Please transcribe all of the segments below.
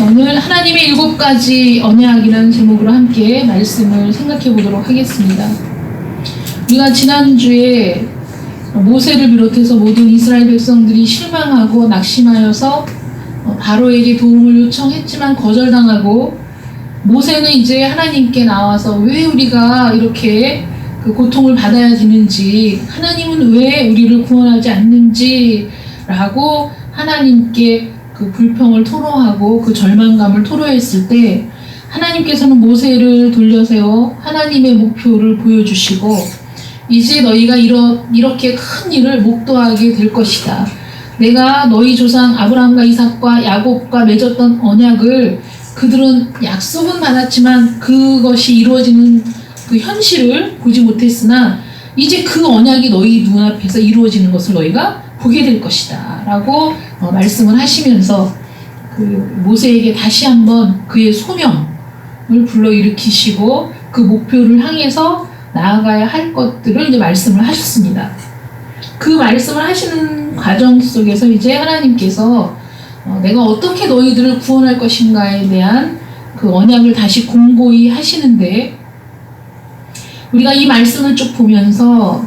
오늘 하나님의 7가지 언약이라는 제목으로 함께 말씀을 생각해 보도록 하겠습니다. 우리가 지난주에 모세를 비롯해서 모든 이스라엘 백성들이 실망하고 낙심하여서 바로에게 도움을 요청했지만 거절당하고, 모세는 이제 하나님께 나와서 왜 우리가 이렇게 그 고통을 받아야 되는지, 하나님은 왜 우리를 구원하지 않는지 라고 하나님께 그 불평을 토로하고 그 절망감을 토로했을 때, 하나님께서는 모세를 돌려세워 하나님의 목표를 보여주시고, 이제 너희가 이렇게 큰 일을 목도하게 될 것이다. 내가 너희 조상 아브라함과 이삭과 야곱과 맺었던 언약을, 그들은 약속은 받았지만 그것이 이루어지는 그 현실을 보지 못했으나 이제 그 언약이 너희 눈앞에서 이루어지는 것을 너희가 보게 될 것이다 라고 말씀을 하시면서 그 모세에게 다시 한번 그의 소명을 불러일으키시고 그 목표를 향해서 나아가야 할 것들을 이제 말씀을 하셨습니다. 그 말씀을 하시는 과정 속에서 이제 하나님께서 내가 어떻게 너희들을 구원할 것인가에 대한 그 언약을 다시 공고히 하시는데, 우리가 이 말씀을 쭉 보면서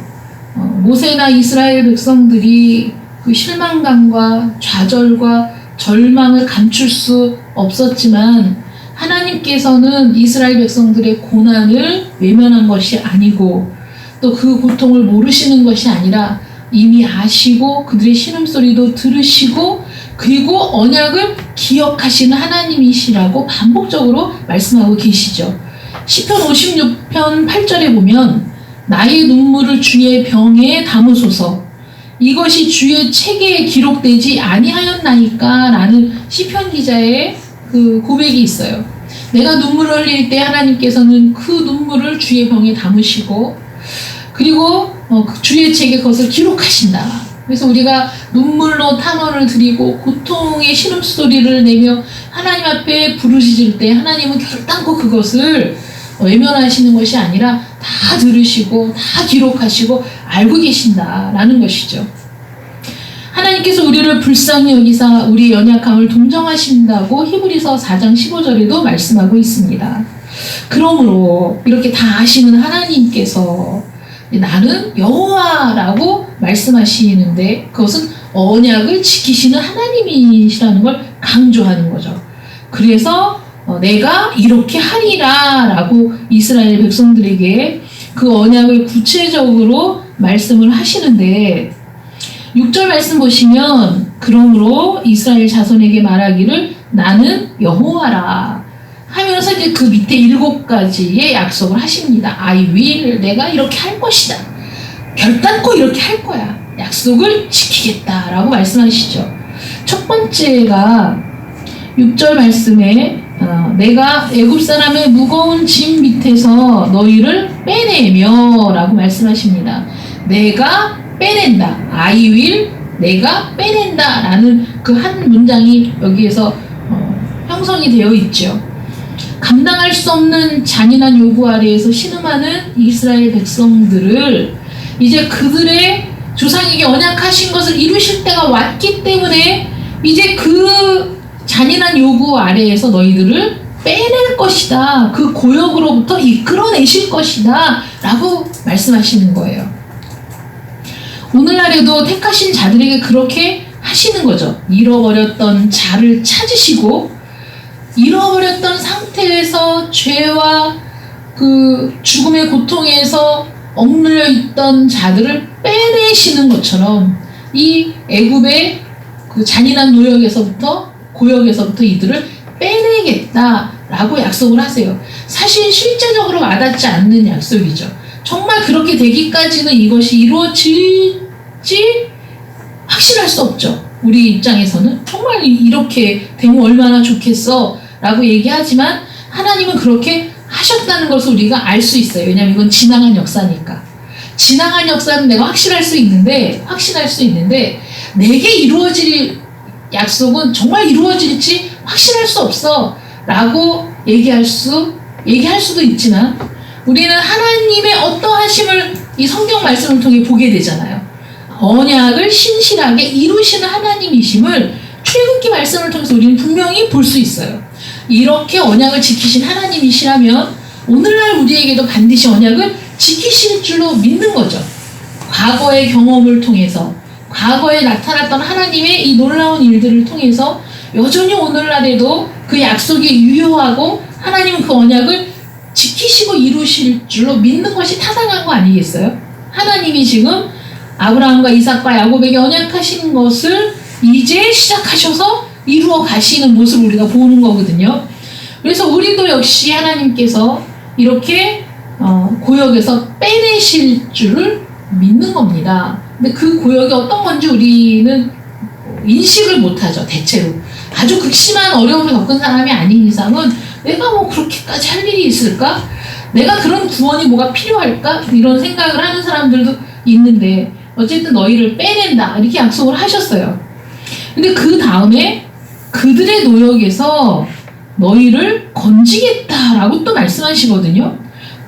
모세나 이스라엘 백성들이 그 실망감과 좌절과 절망을 감출 수 없었지만, 하나님께서는 이스라엘 백성들의 고난을 외면한 것이 아니고 또 그 고통을 모르시는 것이 아니라 이미 아시고 그들의 신음소리도 들으시고 그리고 언약을 기억하시는 하나님이시라고 반복적으로 말씀하고 계시죠. 시편 56편 8절에 보면 나의 눈물을 주의 병에 담으소서, 이것이 주의 책에 기록되지 아니하였나이까 라는 시편 기자의 그 고백이 있어요. 내가 눈물을 흘릴 때 하나님께서는 그 눈물을 주의 병에 담으시고 그리고 주의 책에 그것을 기록하신다. 그래서 우리가 눈물로 탄원을 드리고 고통의 신음소리를 내며 하나님 앞에 부르짖을 때 하나님은 결단코 그것을 외면하시는 것이 아니라 다 들으시고 다 기록하시고 알고 계신다라는 것이죠. 하나님께서 우리를 불쌍히 여기사 우리의 연약함을 동정하신다고 히브리서 4장 15절에도 말씀하고 있습니다. 그러므로 이렇게 다 아시는 하나님께서 나는 여호와라고 말씀하시는데, 그것은 언약을 지키시는 하나님이시라는 걸 강조하는 거죠. 그래서 내가 이렇게 하리라 라고 이스라엘 백성들에게 그 언약을 구체적으로 말씀을 하시는데, 6절 말씀 보시면 그러므로 이스라엘 자손에게 말하기를 나는 여호와라 하면서 이제 그 밑에 7가지의 약속을 하십니다. I will, 내가 이렇게 할 것이다. 결단코 이렇게 할 거야. 약속을 지키겠다 라고 말씀하시죠. 첫 번째가 6절 말씀에 내가 애굽 사람의 무거운 짐 밑에서 너희를 빼내며 라고 말씀하십니다. 내가 빼낸다. I will, 내가 빼낸다 라는 그 한 문장이 여기에서 형성이 되어 있죠. 감당할 수 없는 잔인한 요구 아래에서 신음하는 이스라엘 백성들을 이제 그들의 조상에게 언약하신 것을 이루실 때가 왔기 때문에 이제 그 잔인한 요구 아래에서 너희들을 빼낼 것이다. 그 고역으로부터 이끌어내실 것이다 라고 말씀하시는 거예요. 오늘날에도 택하신 자들에게 그렇게 하시는 거죠. 잃어버렸던 자를 찾으시고 잃어버렸던 상태에서 죄와 그 죽음의 고통에서 억눌려 있던 자들을 빼내시는 것처럼 이 애굽의 그 잔인한 노역에서부터 고역에서부터 이들을 빼내겠다라고 약속을 하세요. 사실 실제적으로 와닿지 않는 약속이죠. 정말 그렇게 되기까지는 이것이 이루어질지 확신할 수 없죠. 우리 입장에서는 정말 이렇게 되면 얼마나 좋겠어 라고 얘기하지만 하나님은 그렇게 하셨다는 것을 우리가 알 수 있어요. 왜냐하면 이건 지나간 역사니까. 지나간 역사는 내가 확신할 수 있는데 내게 이루어질 약속은 정말 이루어질지 확신할 수 없어 라고 얘기할 수도 있지만, 우리는 하나님의 어떠하심을 이 성경 말씀을 통해 보게 되잖아요. 언약을 신실하게 이루시는 하나님이심을 출애굽기 말씀을 통해서 우리는 분명히 볼 수 있어요. 이렇게 언약을 지키신 하나님이시라면 오늘날 우리에게도 반드시 언약을 지키실 줄로 믿는 거죠. 과거의 경험을 통해서, 과거에 나타났던 하나님의 이 놀라운 일들을 통해서 여전히 오늘날에도 그 약속이 유효하고 하나님은 그 언약을 지키시고 이루실 줄로 믿는 것이 타당한 거 아니겠어요? 하나님이 지금 아브라함과 이삭과 야곱에게 언약하신 것을 이제 시작하셔서 이루어 가시는 모습을 우리가 보는 거거든요. 그래서 우리도 역시 하나님께서 이렇게 고역에서 빼내실 줄을 믿는 겁니다. 근데 그 고역이 어떤 건지 우리는 인식을 못하죠. 대체로 아주 극심한 어려움을 겪은 사람이 아닌 이상은 내가 뭐 그렇게까지 할 일이 있을까? 내가 그런 구원이 뭐가 필요할까? 이런 생각을 하는 사람들도 있는데 어쨌든 너희를 빼낸다 이렇게 약속을 하셨어요. 근데 그 다음에 그들의 노역에서 너희를 건지겠다라고 또 말씀하시거든요.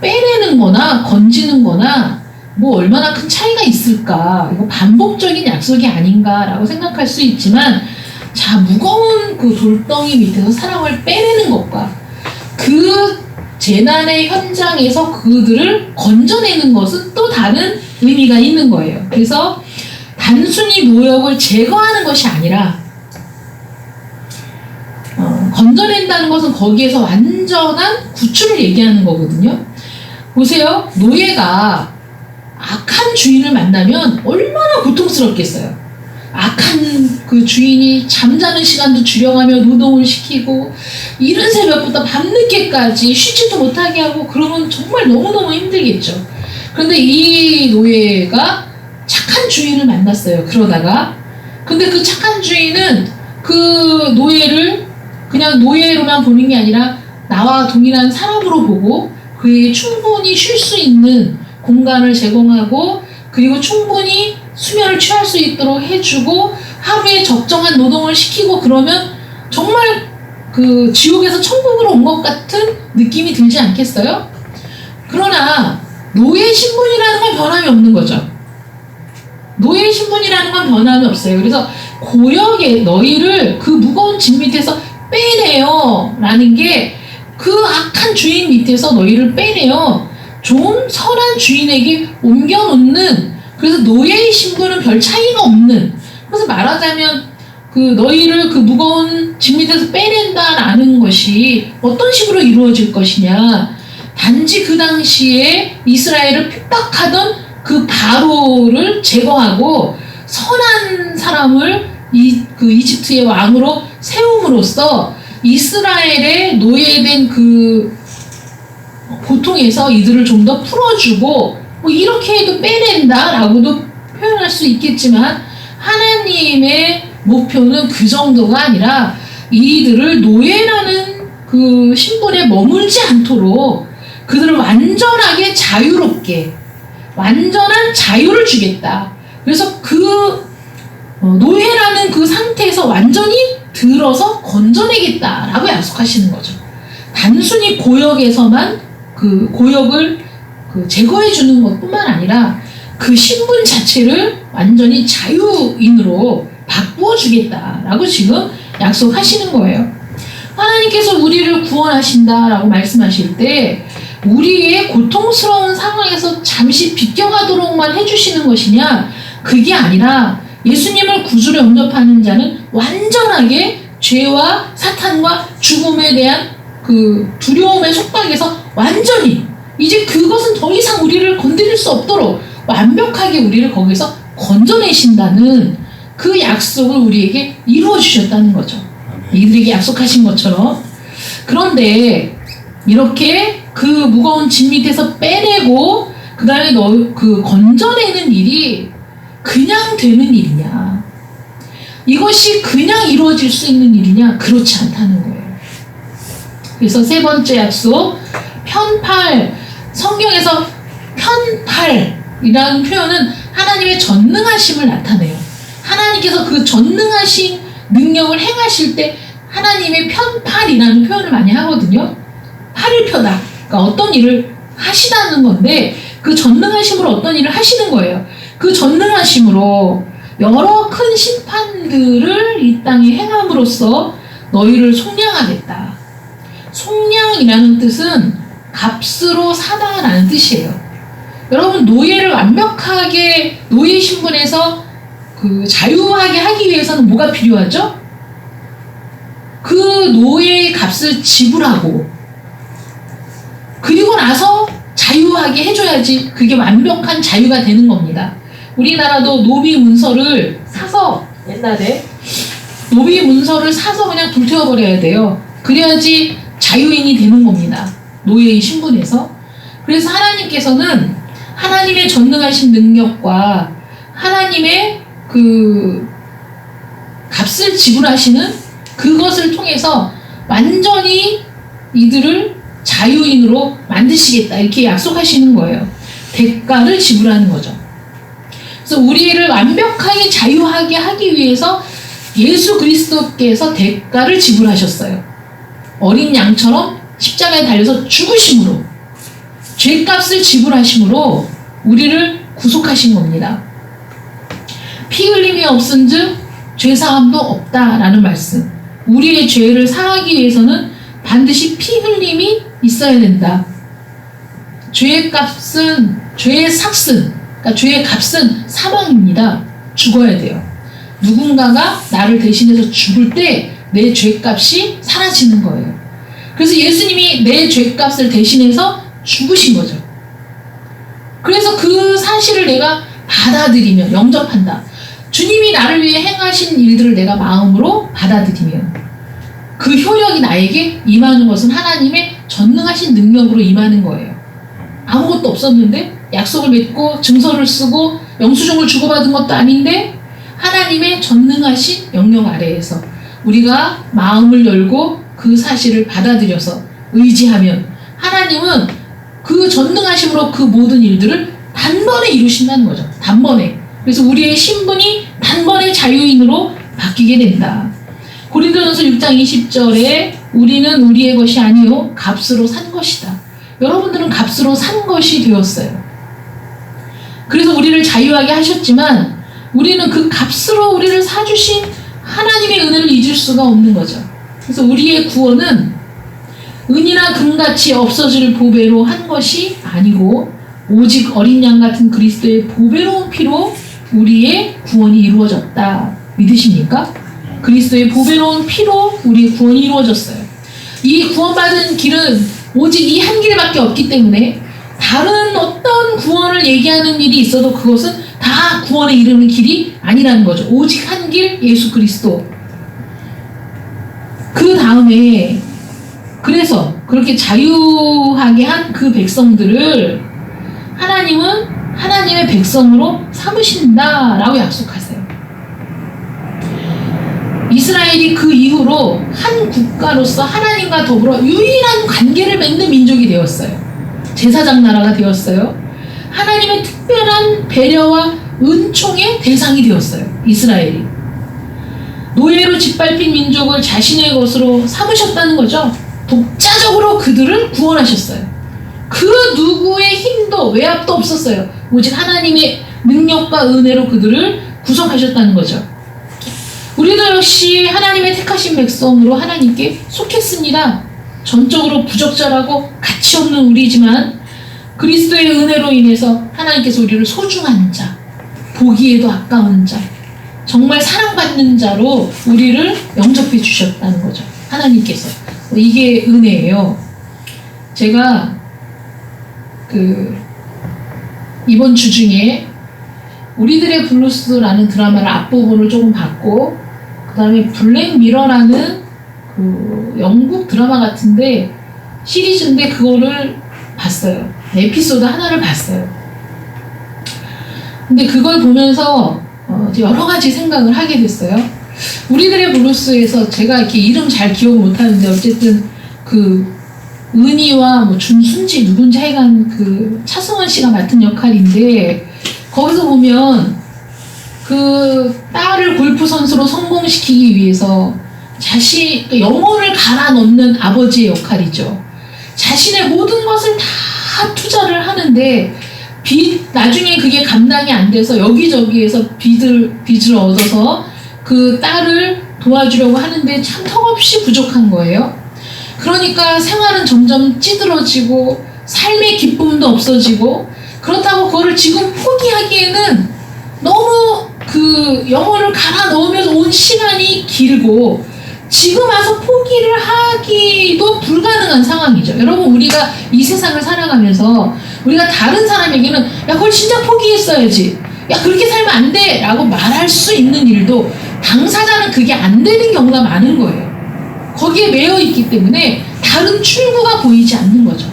빼내는 거나 건지는 거나 뭐 얼마나 큰 차이가 있을까? 이거 반복적인 약속이 아닌가라고 생각할 수 있지만, 자, 무거운 그 돌덩이 밑에서 사람을 빼내는 것과 그 재난의 현장에서 그들을 건져내는 것은 또 다른 의미가 있는 거예요. 그래서 단순히 노역을 제거하는 것이 아니라 건져낸다는 것은 거기에서 완전한 구출을 얘기하는 거거든요. 보세요. 노예가 악한 주인을 만나면 얼마나 고통스럽겠어요. 악한 그 주인이 잠자는 시간도 줄여가며 노동을 시키고 이른 새벽부터 밤늦게까지 쉬지도 못하게 하고 그러면 정말 너무너무 힘들겠죠. 그런데 이 노예가 착한 주인을 만났어요. 그러다가 근데 그 착한 주인은 그 노예를 그냥 노예로만 보는 게 아니라 나와 동일한 사람으로 보고 그에게 충분히 쉴 수 있는 공간을 제공하고 그리고 충분히 수면을 취할 수 있도록 해주고 하루에 적정한 노동을 시키고 그러면 정말 그 지옥에서 천국으로 온 것 같은 느낌이 들지 않겠어요? 그러나 노예 신분이라는 건 변함이 없는 거죠. 노예 신분이라는 건 변함이 없어요. 그래서 고역에 너희를 그 무거운 짐 밑에서 빼내요 라는 게 그 악한 주인 밑에서 너희를 빼내요 좋은 선한 주인에게 옮겨놓는, 그래서 노예의 신분은 별 차이가 없는, 그래서 말하자면 그 너희를 그 무거운 짐 밑에서 빼낸다라는 것이 어떤 식으로 이루어질 것이냐, 단지 그 당시에 이스라엘을 핍박하던 그 바로를 제거하고 선한 사람을 그 이집트의 왕으로 세움으로써 이스라엘의 노예된 그 고통에서 이들을 좀 더 풀어주고 뭐 이렇게 해도 빼낸다라고도 표현할 수 있겠지만, 하나님의 목표는 그 정도가 아니라 이들을 노예라는 그 신분에 머물지 않도록 그들을 완전하게 자유롭게 완전한 자유를 주겠다. 그래서 그 노예라는 그 상태에서 완전히 들어서 건져내겠다라고 약속하시는 거죠. 단순히 고역에서만 그 고역을 제거해 주는 것뿐만 아니라 그 신분 자체를 완전히 자유인으로 바꾸어 주겠다라고 지금 약속하시는 거예요. 하나님께서 우리를 구원하신다라고 말씀하실 때 우리의 고통스러운 상황에서 잠시 비껴가도록만 해주시는 것이냐, 그게 아니라 예수님을 구주로 영접하는 자는 완전하게 죄와 사탄과 죽음에 대한 그 두려움의 속박에서 완전히 이제 그것은 더 이상 우리를 건드릴 수 없도록 완벽하게 우리를 거기서 건져내신다는 그 약속을 우리에게 이루어 주셨다는 거죠. 이들에게 약속하신 것처럼. 그런데 이렇게 그 무거운 짐 밑에서 빼내고 그 다음에 그 건져내는 일이 그냥 되는 일이냐, 이것이 그냥 이루어질 수 있는 일이냐, 그렇지 않다는 거예요. 그래서 세 번째 약속, 편팔. 성경에서 편팔이라는 표현은 하나님의 전능하심을 나타내요. 하나님께서 그 전능하신 능력을 행하실 때 하나님의 편팔이라는 표현을 많이 하거든요. 팔을 펴다, 그러니까 어떤 일을 하시다는 건데 그 전능하심으로 어떤 일을 하시는 거예요. 그 전능하심으로 여러 큰 심판들을 이 땅에 행함으로써 너희를 속량하겠다. 속량이라는 뜻은 값으로 사다라는 뜻이에요. 여러분, 노예를 완벽하게 노예 신분에서 자유하게 하기 위해서는 뭐가 필요하죠? 그 노예의 값을 지불하고 그리고 나서 자유하게 해줘야지 그게 완벽한 자유가 되는 겁니다. 우리나라도 노비 문서를 사서 옛날에 노비 문서를 사서 그냥 불태워버려야 돼요. 그래야지 자유인이 되는 겁니다. 노예의 신분에서. 그래서 하나님께서는 하나님의 전능하신 능력과 하나님의 그 값을 지불하시는 그것을 통해서 완전히 이들을 자유인으로 만드시겠다 이렇게 약속하시는 거예요. 대가를 지불하는 거죠. 그래서 우리를 완벽하게 자유하게 하기 위해서 예수 그리스도께서 대가를 지불하셨어요. 어린 양처럼 십자가에 달려서 죽으심으로 죄값을 지불하심으로 우리를 구속하신 겁니다. 피 흘림이 없은즉 죄사함도 없다라는 말씀. 우리의 죄를 사하기 위해서는 반드시 피 흘림이 있어야 된다. 죄의 삭슨, 그러니까 죄의 값은 사망입니다. 죽어야 돼요. 누군가가 나를 대신해서 죽을 때 내 죄값이 사라지는 거예요. 그래서 예수님이 내 죄값을 대신해서 죽으신 거죠. 그래서 그 사실을 내가 받아들이며 영접한다. 주님이 나를 위해 행하신 일들을 내가 마음으로 받아들이면 그 효력이 나에게 임하는 것은 하나님의 전능하신 능력으로 임하는 거예요. 아무것도 없었는데 약속을 맺고 증서를 쓰고 영수증을 주고받은 것도 아닌데 하나님의 전능하신 영역 아래에서 우리가 마음을 열고 그 사실을 받아들여서 의지하면 하나님은 그 전능하심으로 그 모든 일들을 단번에 이루신다는 거죠. 단번에. 그래서 우리의 신분이 단번에 자유인으로 바뀌게 된다. 고린도전서 6장 20절에 우리는 우리의 것이 아니요 값으로 산 것이다. 여러분들은 값으로 산 것이 되었어요. 그래서 우리를 자유하게 하셨지만 우리는 그 값으로 우리를 사주신 하나님의 은혜를 잊을 수가 없는 거죠. 그래서 우리의 구원은 은이나 금같이 없어질 보배로 한 것이 아니고 오직 어린 양 같은 그리스도의 보배로운 피로 우리의 구원이 이루어졌다. 믿으십니까? 그리스도의 보배로운 피로 우리의 구원이 이루어졌어요. 이 구원받은 길은 오직 이 한 길밖에 없기 때문에 다른 어떤 구원을 얘기하는 일이 있어도 그것은 다 구원에 이르는 길이 아니라는 거죠. 오직 한 길 예수 그리스도. 그 다음에 그래서 그렇게 자유하게 한 그 백성들을 하나님은 하나님의 백성으로 삼으신다라고 약속하세요. 이스라엘이 그 이후로 한 국가로서 하나님과 더불어 유일한 관계를 맺는 민족이 되었어요. 제사장 나라가 되었어요. 하나님의 특별한 배려와 은총의 대상이 되었어요. 이스라엘이. 노예로 짓밟힌 민족을 자신의 것으로 삼으셨다는 거죠. 독자적으로 그들을 구원하셨어요. 그 누구의 힘도 외압도 없었어요. 오직 하나님의 능력과 은혜로 그들을 구속하셨다는 거죠. 우리도 역시 하나님의 택하신 백성으로 하나님께 속했습니다. 전적으로 부적절하고 가치 없는 우리지만 그리스도의 은혜로 인해서 하나님께서 우리를 소중한 자, 보기에도 아까운 자, 정말 사랑받는 자로 우리를 영접해 주셨다는 거죠. 하나님께서. 이게 은혜예요. 제가 이번 주 중에 우리들의 블루스라는 드라마를 앞부분을 조금 봤고 그 다음에 블랙미러라는 영국 드라마 같은데 시리즈인데 그거를 봤어요. 에피소드 하나를 봤어요. 근데 그걸 보면서 여러 가지 생각을 하게 됐어요. 우리들의 블루스에서 제가 이렇게 이름 잘 기억을 못하는데 어쨌든 은희와 준순지 누군지 하여간 차승원 씨가 맡은 역할인데 거기서 보면 딸을 골프 선수로 성공시키기 위해서 영혼을 갈아 넣는 아버지의 역할이죠. 자신의 모든 것을 다 투자를 하는데 나중에 그게 감당이 안 돼서 여기저기에서 빚을 얻어서 그 딸을 도와주려고 하는데 참 턱없이 부족한 거예요. 그러니까 생활은 점점 찌들어지고 삶의 기쁨도 없어지고, 그렇다고 그거를 지금 포기하기에는 너무 그 영혼을 갈아 넣으면서 온 시간이 길고 지금 와서 포기를 하기도 불가능한 상황이죠. 여러분, 우리가 이 세상을 살아가면서 우리가 다른 사람에게는 야 그걸 진짜 포기했어야지, 야 그렇게 살면 안 돼 라고 말할 수 있는 일도 당사자는 그게 안 되는 경우가 많은 거예요. 거기에 매여 있기 때문에 다른 출구가 보이지 않는 거죠.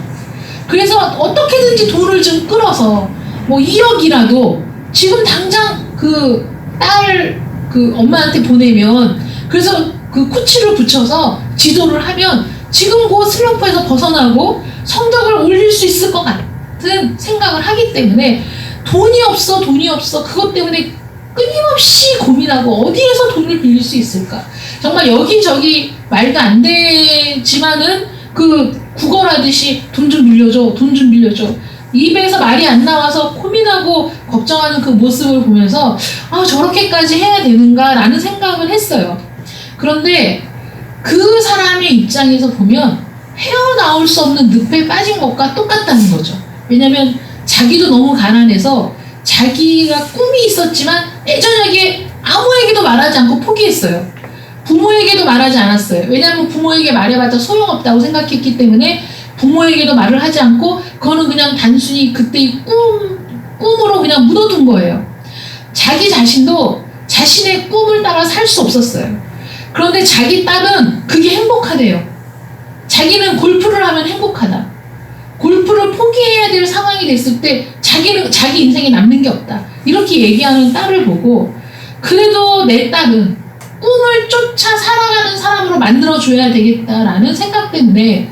그래서 어떻게든지 돈을 좀 끌어서 뭐 1억이라도 지금 당장 그 딸 그 엄마한테 보내면, 그래서 그 코치를 붙여서 지도를 하면 지금 그 슬럼프에서 벗어나고 성적을 올릴 수 있을 것 같은 생각을 하기 때문에 돈이 없어 그것 때문에 끊임없이 고민하고 어디에서 돈을 빌릴 수 있을까, 정말 여기저기 말도 안 되지만은 그 구걸하듯이 돈 좀 빌려줘 입에서 말이 안 나와서 고민하고 걱정하는 그 모습을 보면서 아 저렇게까지 해야 되는가 라는 생각을 했어요. 그런데 그 사람의 입장에서 보면 헤어나올 수 없는 늪에 빠진 것과 똑같다는 거죠. 왜냐면 자기도 너무 가난해서 자기가 꿈이 있었지만 애저녁에 아무에게도 말하지 않고 포기했어요. 부모에게도 말하지 않았어요. 왜냐하면 부모에게 말해봤자 소용없다고 생각했기 때문에 부모에게도 말을 하지 않고 그거는 그냥 단순히 그때의 꿈으로 그냥 묻어둔 거예요. 자기 자신도 자신의 꿈을 따라 살 수 없었어요. 그런데 자기 딸은 그게 행복하대요. 자기는 골프를 하면 행복하다. 골프를 포기해야 될 상황이 됐을 때 자기는 자기 인생에 남는 게 없다. 이렇게 얘기하는 딸을 보고 그래도 내 딸은 꿈을 쫓아 살아가는 사람으로 만들어줘야 되겠다라는 생각 때문에,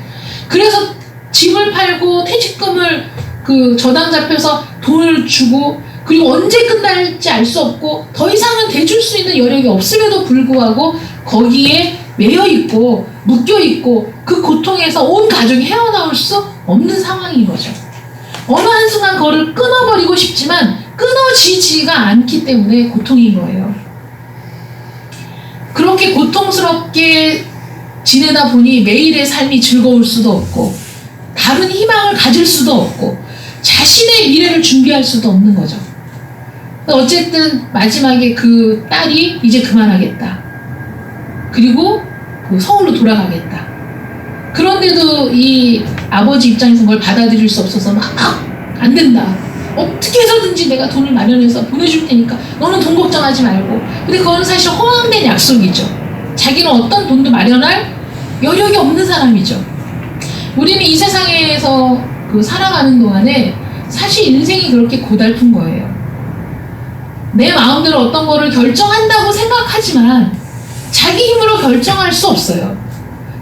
그래서 집을 팔고 퇴직금을 그 저당 잡혀서 돈을 주고, 그리고 언제 끝날지 알 수 없고 더 이상은 대줄 수 있는 여력이 없음에도 불구하고 거기에 매여있고 묶여있고 그 고통에서 온 가족이 헤어나올 수 없는 상황인 거죠. 어느 한순간 그거를 끊어버리고 싶지만 끊어지지가 않기 때문에 고통인 거예요. 그렇게 고통스럽게 지내다 보니 매일의 삶이 즐거울 수도 없고 다른 희망을 가질 수도 없고 자신의 미래를 준비할 수도 없는 거죠. 어쨌든 마지막에 그 딸이 이제 그만하겠다. 그리고 그 서울로 돌아가겠다. 그런데도 이 아버지 입장에서 그걸 받아들일 수 없어서 막 안 된다. 어떻게 해서든지 내가 돈을 마련해서 보내줄 테니까 너는 돈 걱정하지 말고. 근데 그건 사실 허황된 약속이죠. 자기는 어떤 돈도 마련할 여력이 없는 사람이죠. 우리는 이 세상에서 그 살아가는 동안에 사실 인생이 그렇게 고달픈 거예요. 내 마음대로 어떤 거를 결정한다고 생각하지만 자기 힘으로 결정할 수 없어요.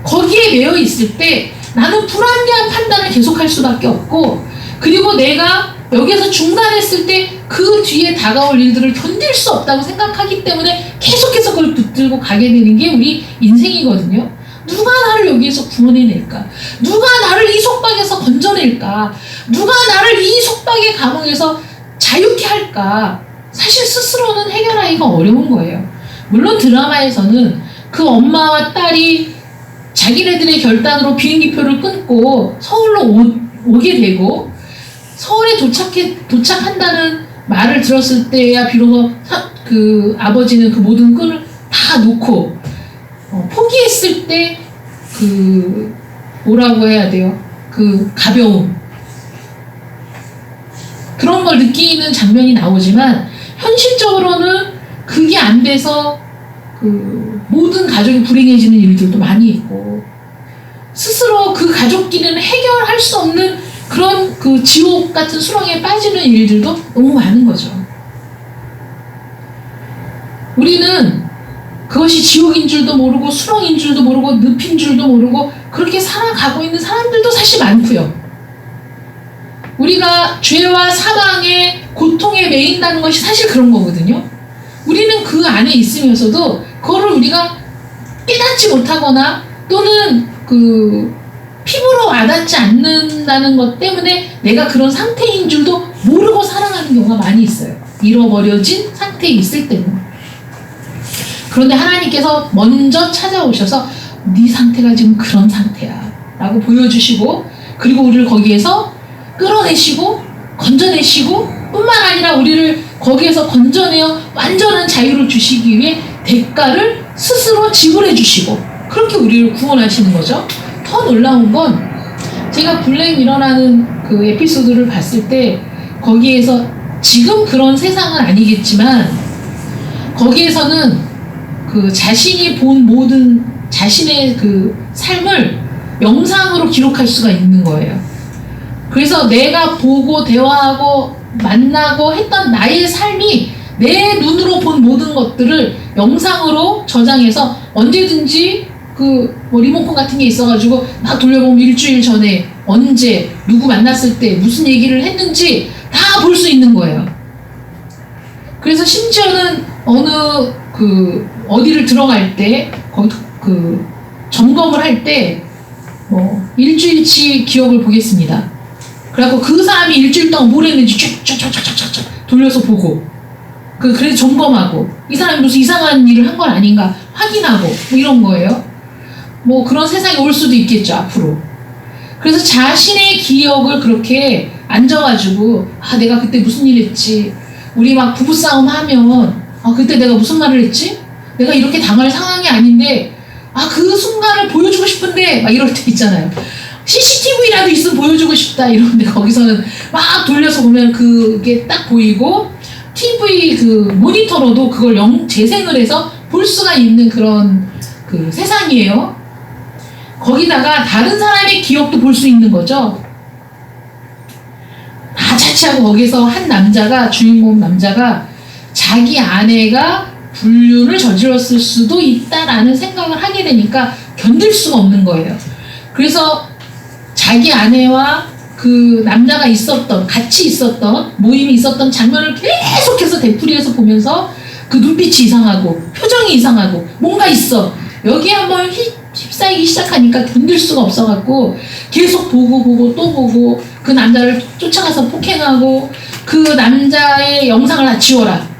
거기에 매여 있을 때 나는 불합리한 판단을 계속할 수밖에 없고, 그리고 내가 여기에서 중단했을 때 그 뒤에 다가올 일들을 견딜 수 없다고 생각하기 때문에 계속해서 그걸 붙들고 가게 되는 게 우리 인생이거든요. 누가 나를 여기에서 구원해낼까? 누가 나를 이 속박에서 건져낼까? 누가 나를 이 속박의 감옥에서 자유케 할까? 사실 스스로는 해결하기가 어려운 거예요. 물론 드라마에서는 그 엄마와 딸이 자기네들의 결단으로 비행기표를 끊고 서울로 오게 되고, 서울에 도착한다는 말을 들었을 때야 비로소 그 아버지는 그 모든 끈을 다 놓고 포기했을 때 그 뭐라고 해야 돼요? 그 가벼움, 그런 걸 느끼는 장면이 나오지만 현실적으로는 그게 안 돼서 그 모든 가족이 불행해지는 일들도 많이 있고, 스스로 그 가족끼리는 해결할 수 없는 그런 그 지옥 같은 수렁에 빠지는 일들도 너무 많은 거죠. 우리는 그것이 지옥인 줄도 모르고 수렁인 줄도 모르고 늪인 줄도 모르고 그렇게 살아가고 있는 사람들도 사실 많고요. 우리가 죄와 사망의 고통에 매인다는 것이 사실 그런 거거든요. 우리는 그 안에 있으면서도 그거를 우리가 깨닫지 못하거나 또는 그 피부로 와닿지 않는다는 것 때문에 내가 그런 상태인 줄도 모르고 사랑하는 경우가 많이 있어요. 잃어버려진 상태에 있을 때는. 그런데 하나님께서 먼저 찾아오셔서 네 상태가 지금 그런 상태야 라고 보여주시고, 그리고 우리를 거기에서 끌어내시고 건져내시고 뿐만 아니라 우리를 거기에서 건져내어 완전한 자유를 주시기 위해 대가를 스스로 지불해 주시고 그렇게 우리를 구원하시는 거죠. 더 놀라운 건 제가 블랙 일어나는 그 에피소드를 봤을 때 거기에서 지금 그런 세상은 아니겠지만 거기에서는 그 자신이 본 모든 자신의 그 삶을 영상으로 기록할 수가 있는 거예요. 그래서 내가 보고 대화하고 만나고 했던 나의 삶이 내 눈으로 본 모든 것들을 영상으로 저장해서 언제든지 그 뭐 리모컨 같은 게 있어가지고 막 돌려보면 일주일 전에 언제 누구 만났을 때 무슨 얘기를 했는지 다 볼 수 있는 거예요. 그래서 심지어는 어느 그 어디를 들어갈 때 거기 그 점검을 할 때 뭐 일주일치 기억을 보겠습니다. 그래갖고 그 사람이 일주일 동안 뭘 했는지 쭉쭉쭉쭉쭉 돌려서 보고 그래서 점검하고 이 사람이 무슨 이상한 일을 한 건 아닌가 확인하고 뭐 이런 거예요. 뭐 그런 세상이 올 수도 있겠죠 앞으로. 그래서 자신의 기억을 그렇게 앉아가지고 내가 그때 무슨 일 했지, 우리 막 부부싸움 하면 그때 내가 무슨 말을 했지, 내가 이렇게 당할 상황이 아닌데 그 순간을 보여주고 싶은데 막 이럴 때 있잖아요. CCTV라도 있으면 보여주고 싶다 이러는데 거기서는 막 돌려서 보면 그게 딱 보이고 TV 그 모니터로도 그걸 재생을 해서 볼 수가 있는 그런 그 세상이에요. 거기다가 다른 사람의 기억도 볼 수 있는 거죠. 다 차치하고 거기서 한 남자가, 주인공 남자가 자기 아내가 불륜을 저질렀을 수도 있다라는 생각을 하게 되니까 견딜 수가 없는 거예요. 그래서 자기 아내와 그 남자가 같이 있었던 모임이 있었던 장면을 계속해서 되풀이해서 보면서 그 눈빛이 이상하고 표정이 이상하고 뭔가 있어. 여기에 한번 휩싸이기 시작하니까 견딜 수가 없어갖고 계속 보고 또 보고 그 남자를 쫓아가서 폭행하고 그 남자의 영상을 다 지워라.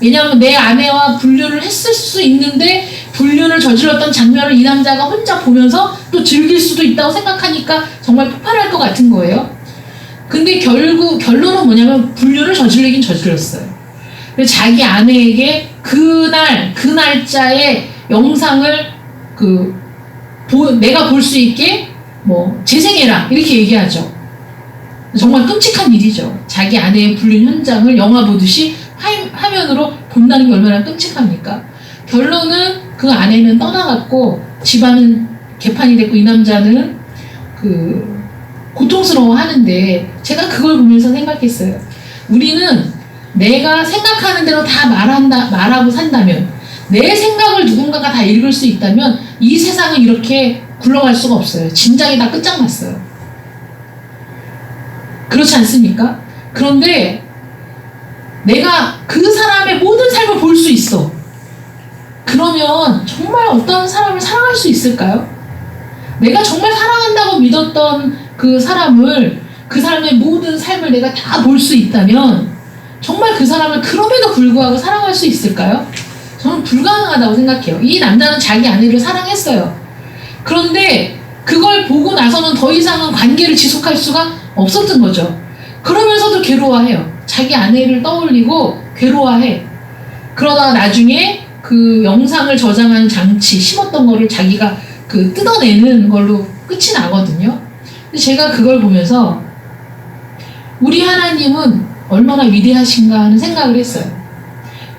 왜냐하면 내 아내와 불륜을 했을 수 있는데 불륜을 저질렀던 장면을 이 남자가 혼자 보면서 또 즐길 수도 있다고 생각하니까 정말 폭발할 것 같은 거예요. 근데 결론은 뭐냐면 불륜을 저지르긴 저질렀어요. 그래서 자기 아내에게 그 날짜의 영상을 내가 볼 수 있게 뭐 재생해라 이렇게 얘기하죠. 정말 끔찍한 일이죠. 자기 아내의 불륜 현장을 영화 보듯이 화면으로 본다는 게 얼마나 끔찍합니까? 결론은 그 아내는 떠나갔고 집안은 개판이 됐고 이 남자는 고통스러워 하는데 제가 그걸 보면서 생각했어요. 우리는 내가 생각하는 대로 다 말하고 산다면, 내 생각을 누군가가 다 읽을 수 있다면 이 세상은 이렇게 굴러갈 수가 없어요. 진작에 다 끝장났어요. 그렇지 않습니까? 그런데 내가 그 사람의 모든 삶을 볼 수 있어. 그러면 정말 어떤 사람을 사랑할 수 있을까요? 내가 정말 사랑한다고 믿었던 그 사람을, 그 사람의 모든 삶을 내가 다 볼 수 있다면 정말 그 사람을 그럼에도 불구하고 사랑할 수 있을까요? 저는 불가능하다고 생각해요. 이 남자는 자기 아내를 사랑했어요. 그런데 그걸 보고 나서는 더 이상은 관계를 지속할 수가 없었던 거죠. 그러면서도 괴로워해요. 자기 아내를 떠올리고 괴로워해. 그러다가 나중에 그 영상을 저장한 장치 심었던 거를 자기가 뜯어내는 걸로 끝이 나거든요. 근데 제가 그걸 보면서 우리 하나님은 얼마나 위대하신가 하는 생각을 했어요.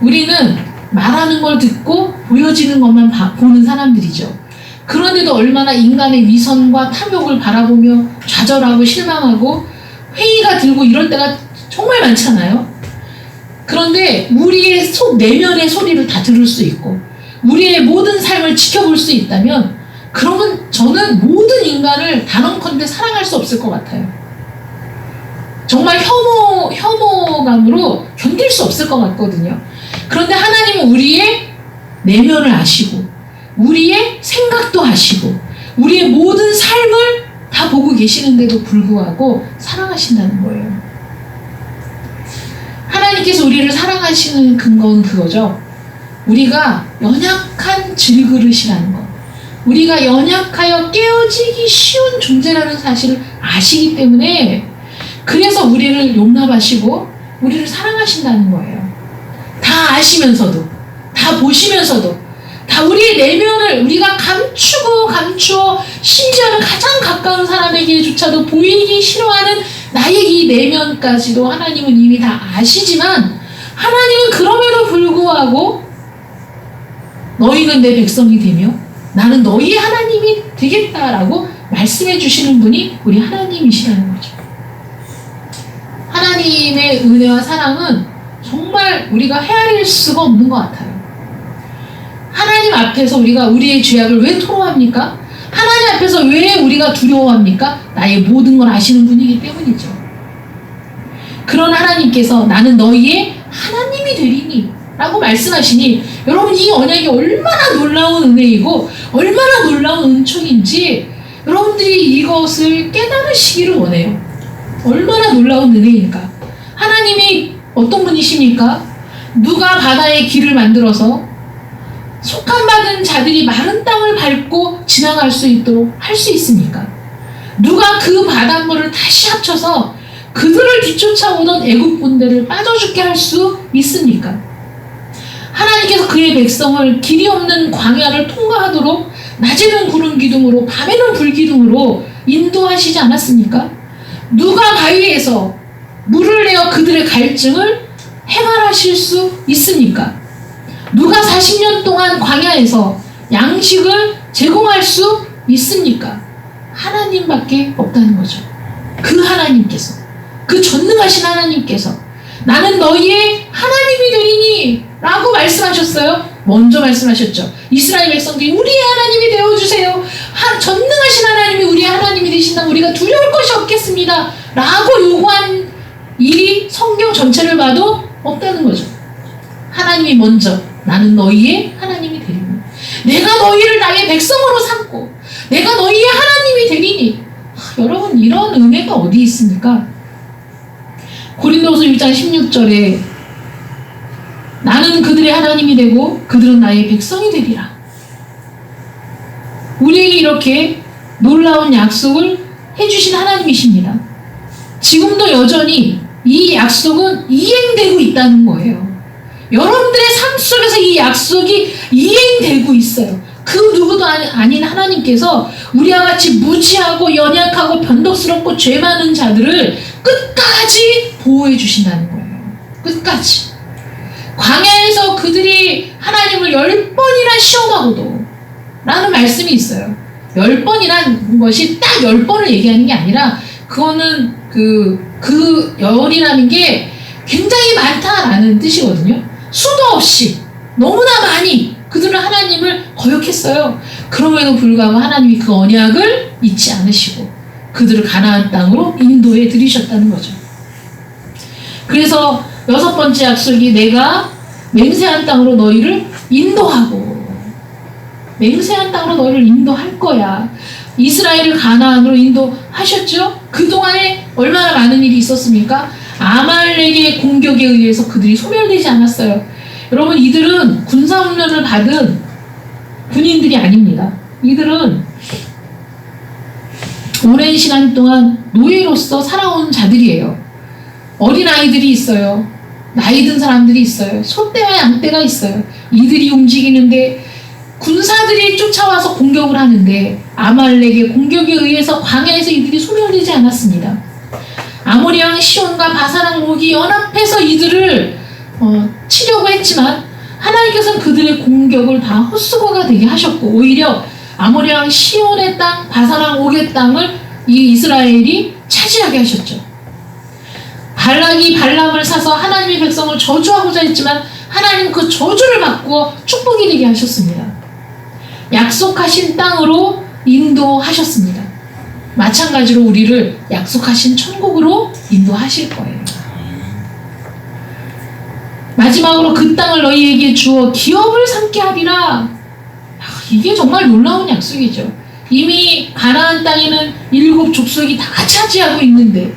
우리는 말하는 걸 듣고 보여지는 것만 보는 사람들이죠. 그런데도 얼마나 인간의 위선과 탐욕을 바라보며 좌절하고 실망하고 회의가 들고 이럴 때가 정말 많잖아요. 그런데 우리의 내면의 소리를 다 들을 수 있고 우리의 모든 삶을 지켜볼 수 있다면 그러면 저는 모든 인간을 단언컨대 사랑할 수 없을 것 같아요. 정말 혐오감으로 견딜 수 없을 것 같거든요. 그런데 하나님은 우리의 내면을 아시고 우리의 생각도 아시고 우리의 모든 삶을 다 보고 계시는데도 불구하고 사랑하신다는 거예요. 하나님께서 우리를 사랑하시는 근거는 그거죠. 우리가 연약한 질그릇이라는 것. 우리가 연약하여 깨어지기 쉬운 존재라는 사실을 아시기 때문에 그래서 우리를 용납하시고 우리를 사랑하신다는 거예요. 다 아시면서도, 다 보시면서도, 다 우리의 내면을 우리가 감추어 심지어는 가장 가까운 사람에게조차도 보이기 싫어하는 나의 이 내면까지도 하나님은 이미 다 아시지만 하나님은 그럼에도 불구하고 너희는 내 백성이 되며 나는 너희의 하나님이 되겠다라고 말씀해 주시는 분이 우리 하나님이시라는 거죠. 하나님의 은혜와 사랑은 정말 우리가 헤아릴 수가 없는 것 같아요. 하나님 앞에서 우리가 우리의 죄악을 왜 토로합니까? 하나님 앞에서 왜 우리가 두려워합니까? 나의 모든 걸 아시는 분이기 때문이죠. 그런 하나님께서 나는 너희의 하나님이 되리니 라고 말씀하시니 여러분 이 언약이 얼마나 놀라운 은혜이고 얼마나 놀라운 은총인지 여러분들이 이것을 깨달으시기를 원해요. 얼마나 놀라운 은혜입니까? 하나님이 어떤 분이십니까? 누가 바다의 길을 만들어서 속함받은 자들이 마른 땅을 밟고 지나갈 수 있도록 할 수 있습니까? 누가 그 바닷물을 다시 합쳐서 그들을 뒤쫓아오던 애국 군대를 빠져 죽게 할 수 있습니까? 하나님께서 그의 백성을 길이 없는 광야를 통과하도록 낮에는 구름 기둥으로 밤에는 불 기둥으로 인도하시지 않았습니까? 누가 바위에서 물을 내어 그들의 갈증을 해결하실 수 있습니까? 누가 40년 동안 광야에서 양식을 제공할 수 있습니까? 하나님밖에 없다는 거죠. 그 하나님께서, 그 전능하신 하나님께서 나는 너희의 하나님이 되리니 라고 말씀하셨어요. 먼저 말씀하셨죠. 이스라엘 백성들이 우리의 하나님이 되어주세요. 전능하신 하나님이 우리의 하나님이 되신다면 우리가 두려울 것이 없겠습니다 라고 요구한 일이 성경 전체를 봐도 없다는 거죠. 하나님이 먼저 나는 너희의 하나님이 되리니 내가 너희를 나의 백성으로 삼고 내가 너희의 하나님이 되리니 여러분 이런 은혜가 어디 있습니까? 고린도후서 1장 16절에 나는 그들의 하나님이 되고 그들은 나의 백성이 되리라. 우리에게 이렇게 놀라운 약속을 해주신 하나님이십니다. 지금도 여전히 이 약속은 이행되고 있다는 거예요. 여러분들의 삶 속에서 이 약속이 이행되고 있어요. 그 누구도 아닌 하나님께서 우리와 같이 무지하고 연약하고 변덕스럽고 죄 많은 자들을 끝까지 보호해 주신다는 거예요. 끝까지. 광야에서 그들이 하나님을 10번이나 시험하고도 라는 말씀이 있어요. 10번이란 것이 딱 10번을 얘기하는 게 아니라 그거는 그 열이라는 게 굉장히 많다라는 뜻이거든요. 수도 없이 너무나 많이 그들은 하나님을 거역했어요. 그럼에도 불구하고 하나님이 그 언약을 잊지 않으시고 그들을 가나안 땅으로 인도해 들이셨다는 거죠. 그래서 6번째 약속이 내가 맹세한 땅으로 너희를 인도하고 맹세한 땅으로 너희를 인도할 거야. 이스라엘을 가나안으로 인도하셨죠? 그동안에 얼마나 많은 일이 있었습니까? 아말렉의 공격에 의해서 그들이 소멸되지 않았어요. 여러분 이들은 군사훈련을 받은 군인들이 아닙니다. 이들은 오랜 시간 동안 노예로서 살아온 자들이에요. 어린아이들이 있어요. 나이 든 사람들이 있어요. 소떼와 양떼가 있어요. 이들이 움직이는데 군사들이 쫓아와서 공격을 하는데 아말렉의 공격에 의해서 광야에서 이들이 소멸되지 않았습니다. 아모리 왕 시온과 바산 왕 옥이 연합해서 이들을 치려고 했지만 하나님께서는 그들의 공격을 다 헛수고가 되게 하셨고 오히려 아모리 왕 시온의 땅, 바산 왕 옥의 땅을 이 이스라엘이 차지하게 하셨죠. 발락이 발람을 사서 하나님의 백성을 저주하고자 했지만 하나님은 그 저주를 바꾸어 축복이 되게 하셨습니다. 약속하신 땅으로 인도하셨습니다. 마찬가지로 우리를 약속하신 천국으로 인도하실 거예요. 마지막으로 그 땅을 너희에게 주어 기업을 삼게 하리라. 이게 정말 놀라운 약속이죠. 이미 가나안 땅에는 7 족속이 다 차지하고 있는데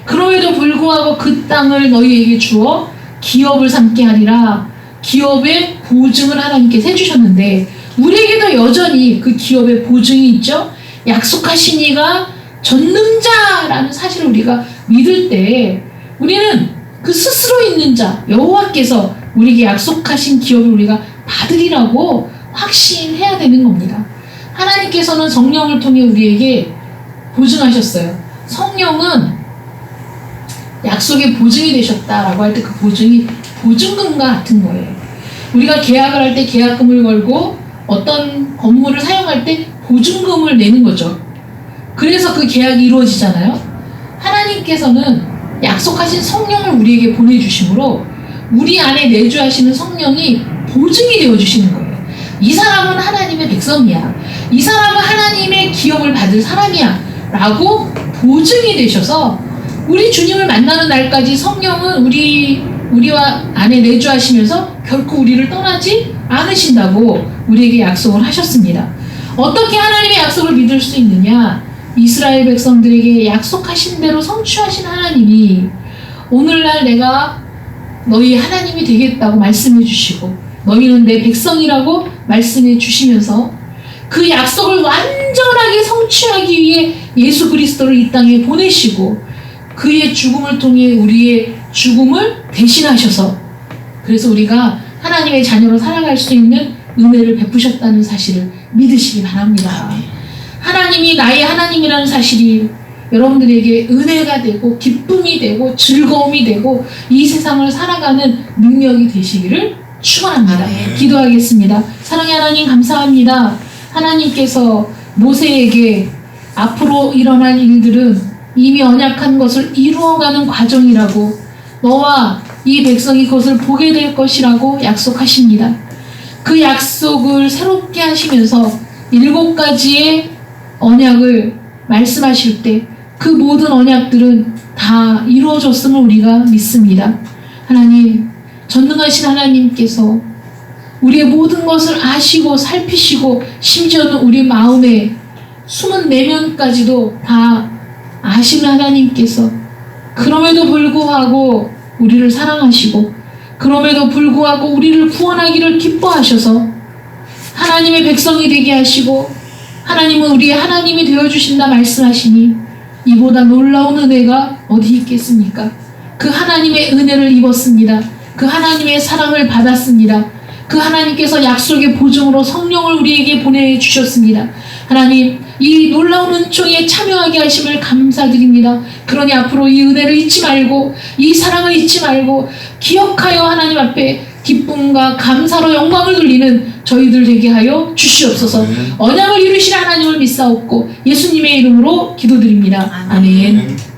그럼에도 불구하고 그 땅을 너희에게 주어 기업을 삼게 하리라. 기업의 보증을 하나님께서 해주셨는데 우리에게도 여전히 그 기업의 보증이 있죠. 약속하신 이가 전능자라는 사실을 우리가 믿을 때 우리는 그 스스로 있는 자 여호와께서 우리에게 약속하신 기업을 우리가 받으리라고 확신해야 되는 겁니다. 하나님께서는 성령을 통해 우리에게 보증하셨어요. 성령은 약속의 보증이 되셨다라고 할 때 그 보증이 보증금과 같은 거예요. 우리가 계약을 할 때 계약금을 걸고 어떤 건물을 사용할 때 보증금을 내는 거죠. 그래서 그 계약이 이루어지잖아요. 하나님께서는 약속하신 성령을 우리에게 보내주심으로 우리 안에 내주하시는 성령이 보증이 되어주시는 거예요. 이 사람은 하나님의 백성이야. 이 사람은 하나님의 기업을 받을 사람이야. 라고 보증이 되셔서 우리 주님을 만나는 날까지 성령은 우리와 안에 내주하시면서 결코 우리를 떠나지 않으신다고 우리에게 약속을 하셨습니다. 어떻게 하나님의 약속을 믿을 수 있느냐? 이스라엘 백성들에게 약속하신 대로 성취하신 하나님이 오늘날 내가 너희 하나님이 되겠다고 말씀해 주시고 너희는 내 백성이라고 말씀해 주시면서 그 약속을 완전하게 성취하기 위해 예수 그리스도를 이 땅에 보내시고 그의 죽음을 통해 우리의 죽음을 대신하셔서 그래서 우리가 하나님의 자녀로 살아갈 수 있는 은혜를 베푸셨다는 사실을 믿으시기 바랍니다. 하나님이 나의 하나님이라는 사실이 여러분들에게 은혜가 되고 기쁨이 되고 즐거움이 되고 이 세상을 살아가는 능력이 되시기를 축원합니다. 기도하겠습니다. 사랑의 하나님 감사합니다. 하나님께서 모세에게 앞으로 일어날 일들은 이미 언약한 것을 이루어가는 과정이라고 너와 이 백성이 그것을 보게 될 것이라고 약속하십니다. 그 약속을 새롭게 하시면서 7가지의 언약을 말씀하실 때 그 모든 언약들은 다 이루어졌음을 우리가 믿습니다. 하나님, 전능하신 하나님께서 우리의 모든 것을 아시고 살피시고 심지어는 우리 마음의 숨은 내면까지도 다 아시는 하나님께서 그럼에도 불구하고 우리를 사랑하시고 그럼에도 불구하고 우리를 구원하기를 기뻐하셔서 하나님의 백성이 되게 하시고 하나님은 우리의 하나님이 되어주신다 말씀하시니 이보다 놀라운 은혜가 어디 있겠습니까? 그 하나님의 은혜를 입었습니다. 그 하나님의 사랑을 받았습니다. 그 하나님께서 약속의 보증으로 성령을 우리에게 보내주셨습니다. 하나님, 이 놀라운 은총에 참여하게 하심을 감사드립니다. 그러니 앞으로 이 은혜를 잊지 말고 이 사랑을 잊지 말고 기억하여 하나님 앞에 기쁨과 감사로 영광을 돌리는 저희들 되게 하여 주시옵소서. 언약을 이루실 하나님을 믿사옵고 예수님의 이름으로 기도드립니다. 아멘.